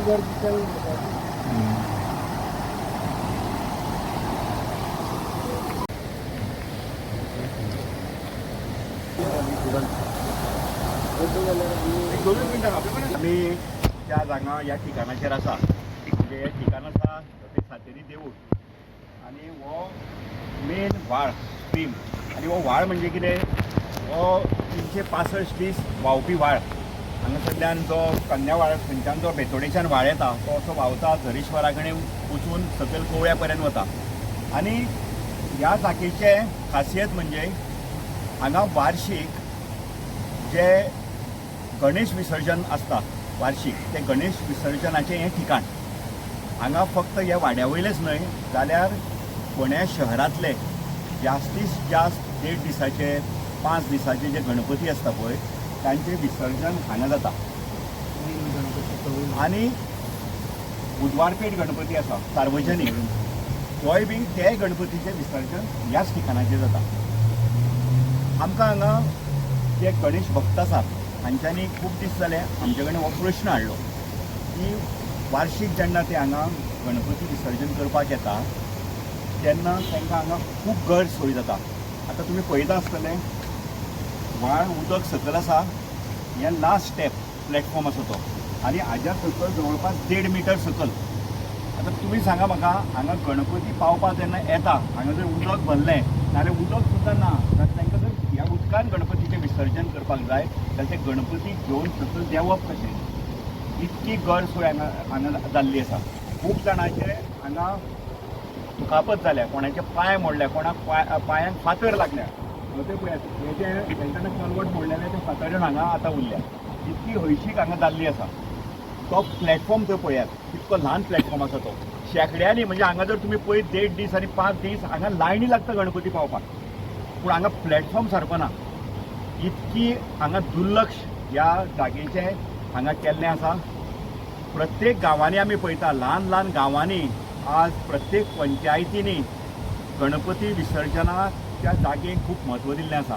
आम्ही त्या जागा या ठिकाणाचेर आसा, म्हणजे हे ठिकाण आसा ते सातेरी देवूळ आणि हो मेन व्हाळ स्ट्रीम. आणि हो व्हाळ म्हणजे कितें, हो 365 दीस व्हांवपी व्हाळ. हांगासरल्यान जो कन्या व्हाळ थंयच्यान जो बेतोडेच्यान व्हाळ येता तो असो व्हांवता झरेश्वरा कडेन वचून सकयल गोव्या पर्यंत वता. आणि ह्या जागेचे खासियत म्हणजे हांगा वार्षिक जे गणेश विसर्जन आसता वार्षिक, ते गणेश विसर्जनाचें हें ठिकाण. हांगा फक्त ह्या वाड्या वयलेच न्हय जाल्यार फोंड्या शहरांतले जास्तीत जास्त 1.5 दिसाचे 5 दिसाचे जे गणपती आसता पळय तांचें विसर्जन हांगा जाता. आणि बुधवारपेठ गणपती आसा सार्वजनीक, तोय बी ते गणपतीचें विसर्जन ह्याच ठिकाणाचेर जाता. आमकां हांगा जे गणेश भक्त आसात हांच्यांनी खूब दीस जाले आमचे कडेन हो प्रश्न हाडलो की वार्षिक जेन्ना ते हांगा गणपती विसर्जन करपाक येता तेन्ना तांकां हांगा खूब गैरसोय जाता. आतां तुमी पळयता आसतलें व्हाळ उदक सकयल आसा, हें लास्ट स्टेप प्लॅटफॉर्म आसा तो, आनी हाज्या सकयल जवळपास 1.5 मिटर सकयल. आतां तुमी सांगा म्हाका, हांगा गणपती पावपाक जेन्ना येता हांगा जर उदक भरलें नाल्यार उदक सुद्दां ना जाल्यार तांकां जर ह्या उदकान गणपतीचें विसर्जन करपाक जाय जाल्यार ते गणपती घेवन सकयल देंवप कशें. इतकी गैरसोय हांगा जाल्ली आसा. खूब जाणांचे हांगा दुखापत जाल्या, कोणाचे पांय मोडल्या, कोणाक पांयांक फातर लागल्या. ते पळयात हेजे तेंच्यानी कलवट मोडलेले ते फातऱ्योन हांगा आतां उरल्या. इतकी हळशीक हांगा जाल्ली आसा. तो प्लॅटफॉर्म थंय पळयात कितको ल्हान प्लॅटफॉर्म आसा तो. शेकड्यांनी म्हणजे हांगा जर तुमी पळयत 1.5 दीस आनी 5 दीस हांगा लायनी लागता गणपती पावपाक, पूण हांगा प्लॅटफॉर्म सारको ना. इतकी हांगा दुर्लक्ष ह्या जागेचें हांगा केल्लें आसा. प्रत्येक गांवांनी आमी पळयता, ल्हान ल्हान गांवांनी आज प्रत्येक पंचायतींनी गणपती विसर्जनाच्या जागेक खूब म्हत्व दिल्लें आसा.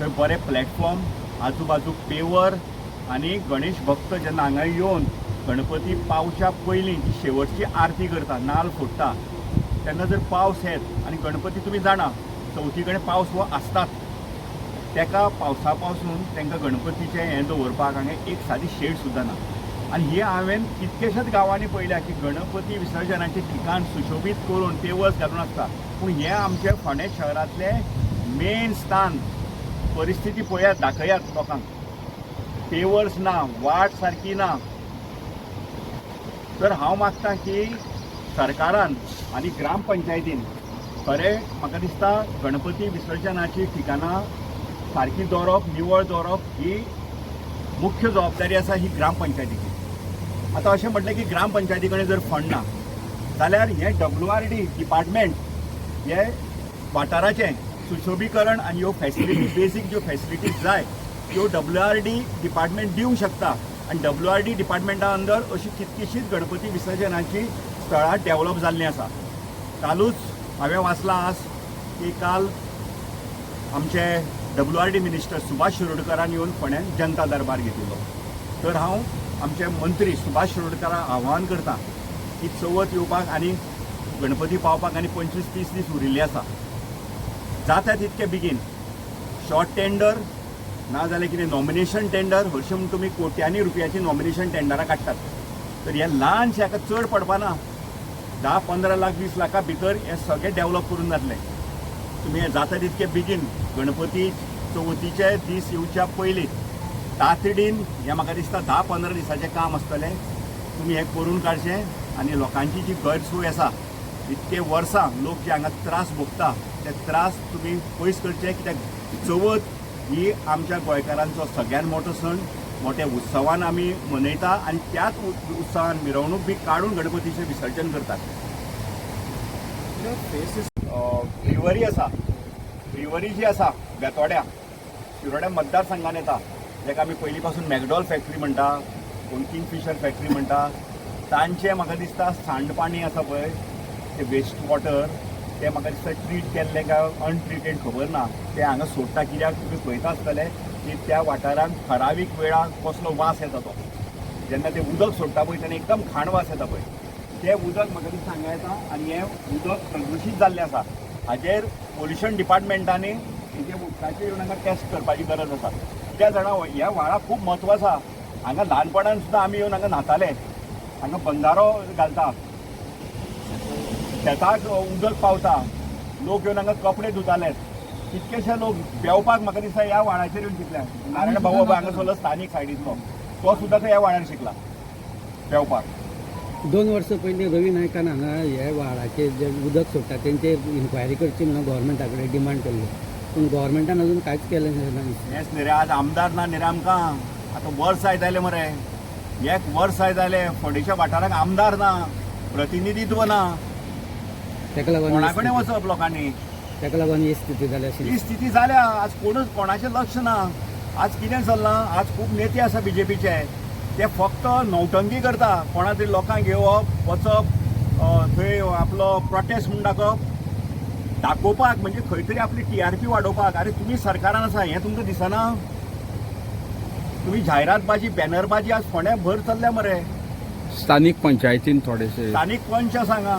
थंय बरे प्लॅटफॉर्म, आजूबाजूक पेवर, आनी गणेश भक्त जेन्ना हांगा येवन गणपती पावच्या पयलीं जी शेवटची आरती करता, नाल्ल फोडटा, तेन्ना जर पावस येत आनी गणपती तुमी जाणा चवथी कडेन पावस हो आसताच, तेका पावसा पासून तांकां गणपतीचें हें दवरपाक हांगा एक सादी शेड सुद्दां ना. आनी हे हांवें कितकेशेच गांवांनी पळयल्या की गणपती विसर्जनाचें ठिकाण सुशोभीत करून पेवर्स घालून आसता, पूण हें आमचे फोंड्या शहरांतलें मेन स्थान. परिस्थिती पळयात, दाखयात लोकांक. पेवर्स ना, वाट सारकी ना. तर हांव मागतां की सरकारान आनी ग्रामपंचायतीन खरें म्हाका दिसता गणपती विसर्जनाची ठिकाणां सारकी दवरप, निवळ दवरप ही मुख्य जबाबदारी आसा ही ग्रामपंचायतीची. आतां अशें म्हटलें की ग्रामपंचायती कडेन जर फंड ना जाल्यार हें WRD डिपार्टमेंट हे वाठाराचें सुशोभीकरण आनी ह्यो फॅसिलिटी, बेसीक ज्यो फॅसिलिटीज जाय त्यो WRD डिपार्टमेंट दिवंक शकता. आनी WRD डिपार्टमेंटा अंडर अशी कितकीशीच गणपती विसर्जनाची स्थळां डेव्हलप जाल्लीं आसा. कालूच हांवें वाचलां आज की काल आमचे WRD मिनिस्टर सुभाष शिरोडकरान येवन फोंड्यान जनता दरबार घेतिल्लो. तर हांव आमचे मंत्री सुभाष शिरोडकराक आव्हान करतां की चवथ येवपाक आनी गणपती पावपाक आनी 25-30 दीस उरिल्ले आसा. जाता तितके बेगीन शॉर्ट टेंडर ना जाल्यार कितें नॉमिनेशन टेंडर, हरशीं म्हणून तुमी कोट्यांनी रुपयाची नॉमिनेशन टेंडरां काडटात. तर हे ल्हानशें हाका चड पडपाना. 10-15 लाख 20 लाखा भितर हें सगळें डेव्हलप करून जातलें. तुमी हें जाता तितके बेगीन गणपती चवथीचे दीस येवच्या पयलीं तातडीन हें म्हाका दिसता 10-15 दिसाचें काम आसतलें. तुमी हें करून काडचें आनी लोकांची जी गैरसोय आसा, इतके वर्सां लोक जे हांगा त्रास भोगता ते त्रास तुमी पयस करचे. कित्याक चवथ ही आमच्या गोंयकारांचो सगळ्यात मोठो सण, मोठ्या उत्सवान आमी मनयता आनी त्याच उत्सवान मिरवणूक बी काडून गणपतीचें विसर्जन करतात. ब्रिवरी आसा, ब्रिवरी जी आसा बेतोड्या शिरोड्या मतदारसंघान येता, जेका आमी पयलीं पासून मॅकडॉल फॅक्टरी म्हणटा, कोण किंगफिशर फॅक्टरी म्हणटा, तांचें म्हाका दिसता सांडपाणी आसा पळय ते वेस्ट वॉटर ते म्हाका दिसता ट्रीट केल्लें काय अनट्रिटेड खबर ना, ते हांगा सोडटा. कित्याक तुमी पळयता आसतले की त्या वाठारांत ठरावीक वेळार कसलो वास येता तो. जेन्ना ते उदक सोडटा पळय तेन्ना एकदम घाण वास येता पळय, ते उदक म्हाका दिसता हांगा येता आनी हें उदक प्रदुशीत जाल्लें आसा. हाजेर पोल्युशन डिपार्टमेंटांनी हेजे उदकाची येवन हांगा टेस्ट करपाची गरज आसा. कित्याक जाणा ह्या व्हाळाक खूब म्हत्व आसा. हांगा ल्हानपणान सुद्दां आमी येवन हांगा न्हाताले, हांगा बंधारो घालता, शेताक उदक पावता, लोक येवन हांगा कपडे धुताले. कितकेशे लोक पेंवपाक म्हाका दिसता ह्या व्हाळाचेर येवन शिकल्या. नारायण भाऊ हांगासरलो स्थानीक सायडींतलो तो सुद्दां ह्या व्हाळार शिकला पेंवपाक. 2 वर्सां पयलीं रवी नायकान हांगा हे व्हाळाचेर जे उदक सोडटा तेंचेर इन्क्वायरी करची म्हणून गोवोरमेंटा कडेन डिमांड केल्ली, पूण गोवोरमेंटान अजून कांयच केलें ना. हेंच न्ही रे, आज आमदार ना न्ही रे आमकां. आतां वर्स जायत आयलें मरे, एक वर्स जायत आयलें, फोंडेच्या वाठाराक आमदार ना, प्रतिनिधित्व ना. ताका लागून कोणा कडेन वचप लोकांनी? ताका लागून ही स्थिती जाली अशी. ही स्थिती जाल्या. आज कोणाचें लक्ष ना. आज कितें चल्लां, आज खूब नेते आसा बीजेपीचे, ते फक्त नौटंकी करता. कोणा तरी लोकांक घेवप वचप थंय आपलो प्रोटेस्ट म्हूण दाखोवपाक, म्हणजे खंय तरी आपली TRP वाडोवपाक. अरे तुमी सरकारान आसा, हें तुमकां दिसना? तुमी जायरातबाजी बॅनरबाजी आज फोंड्या भर चल्ल्या मरे. स्थानिक पंचायतीन थोडेशे स्थानीक पंच सांगा,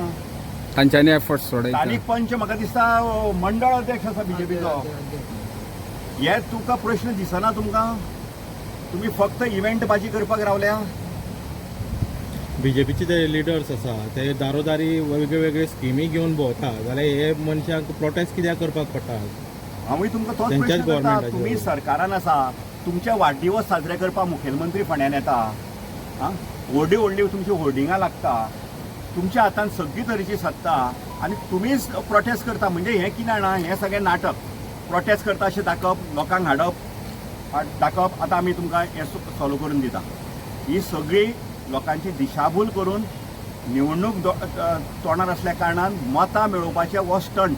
तांच्यांनी एफर्ट्स थोडे. स्थानीक पंच म्हाका दिसता मंडळ अध्यक्ष आसा बीजेपीचो. हे तुका प्रश्न दिसना तुमकां? तुमी फक्त इव्हेंट बाजी करपाक रावल्या. बीजेपीचे जे लिडर्स आसा ते दारोदारी वेगळे वेगळे स्किमी घेवन भोंवता, जाल्यार हे मनशाक प्रोटेस्ट कित्याक करपाक पडटा? हांवूय तुमकां तोच तेंच्याच प्रश्न करता. गोवोरमेंटाचेर. तुमी सरकारान आसा, तुमचे वाडदिवस साजरे करपाक मुखेलमंत्री फोंड्यान येता, व्हडली व्हडली तुमची होर्डिंगां लागता, तुमच्या हातांत सगळी तरेची सत्ता, आनी तुमीच प्रोटेस्ट करता. म्हणजे हें कितें जाणा, हें सगळें नाटक. प्रोटेस्ट करता अशें दाखप, लोकांक दाखप, आतां आमी तुमकां हें सॉल्व करून दिता. ही सगळी लोकांची दिशाभूल करून निवडणूक तोंडार आसल्या कारणान मतां मेळोवपाचें हो स्टंट.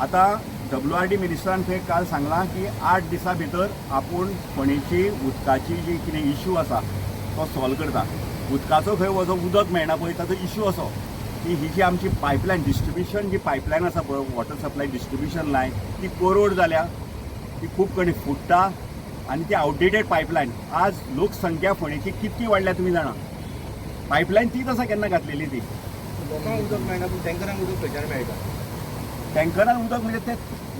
आतां WRD मिनिस्टरान थंय काल सांगलां की 8 दिसां भितर आपूण फोंडेची उदकाची जी कितें इश्यू आसा तो सॉल्व करता. उदकाचो खंय वचो उदक मेळना पळय ताचो इश्यू असो की ही जी आमची पायपलायन डिस्ट्रिब्युशन जी पायपलायन आसा पळय, वॉटर सप्लाय डिस्ट्रिब्युशन लायन, ती कोरोड जाल्या, ती खूब कडेन फुट्टा आनी ती आउटडेटेड पायपलायन. आज लोकसंख्या फोंडेची कितकी वाडल्या तुमी जाणा. पायपलायन तीच आसा केन्ना घातलेली ती. लोकांक उदक मेळना पूण टँकरांक उदक खंयच्यान मेळटा? टँकरान उदक म्हणजे तें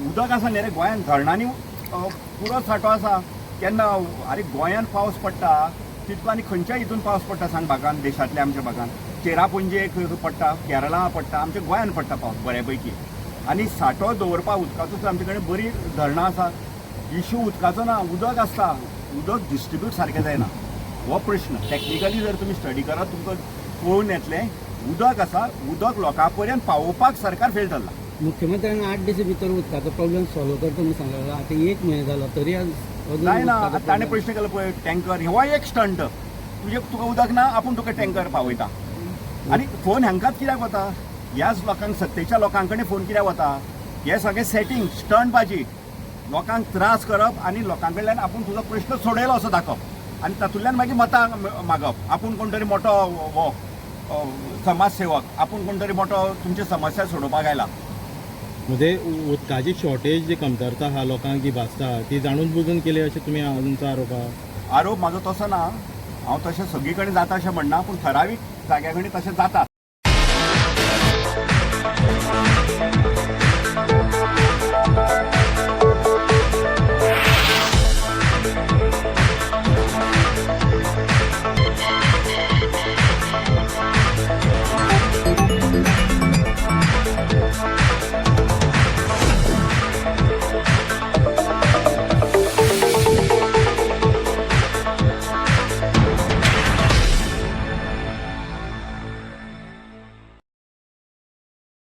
उदक आसा न्ही रे गोंयांत. धरणांनी पुरो सांठो आसा. केन्ना अरे गोंयांत पावस पडटा तितको आनी खंयच्याय हितून पावस पडटा सांग भागांत, देशांतल्या आमच्या भागांत. चेरापुंजेक पडटा, केरळा पडटा, आमच्या गोंयांत पडटा पावस बऱ्यापैकी. आनी सांठो दवरपाक उदकाचो तर आमचे कडेन बरी धरणां आसा. इश्यू उदकाचो ना, उदक आसता, उदक डिस्ट्रिब्यूट सारकें जायना. हो प्रश्न टॅक्निकली जर तुमी स्टडी करात तुमकां पळोवन येतलें. उदक आसा, उदक लोकां पर्यंत पावोवपाक सरकार फेल जाल्ला. मुख्यमंत्र्यान 8 दीस भितर उदकाचो प्रॉब्लेम सॉल्व करता म्हणून सांगलेलो. आतां 1 म्हयनो जालो तरी अजून नाही ना. उदकाचो ताणें problem. प्रश्न केलो पळय टँकर, हो एक स्टंट. तुका उदक ना, आपूण तुका टँकर पावयता. आनी फोन हांकांच कित्याक वता? ह्याच लोकांक, सत्तेच्या लोकां कडेन फोन कित्याक वता? हे सगळें सेटींग, स्टंट बाजी, लोकांक त्रास करप आनी लोकां कडल्यान आपूण तुजो प्रश्न सोडयलो असो दाखोवप आनी तातूंतल्यान मागीर मतां मागप. आपूण कोण तरी मोठो हो समाजसेवक, आपूण कोण तरी मोठो तुमची समस्या सोडोवपाक आयला. म्हणजे उदकाची शॉर्टेज जी कमतरता आहा लोकांक जी भासता ती जाणून बुजून केली अशें तुमी तुमचो आरोप आहा? आरोप म्हाजो तसो ना. हांव तशें सगळी कडेन जाता अशें म्हणना, पूण ठरावीक जाग्या कडेन तशें जाता.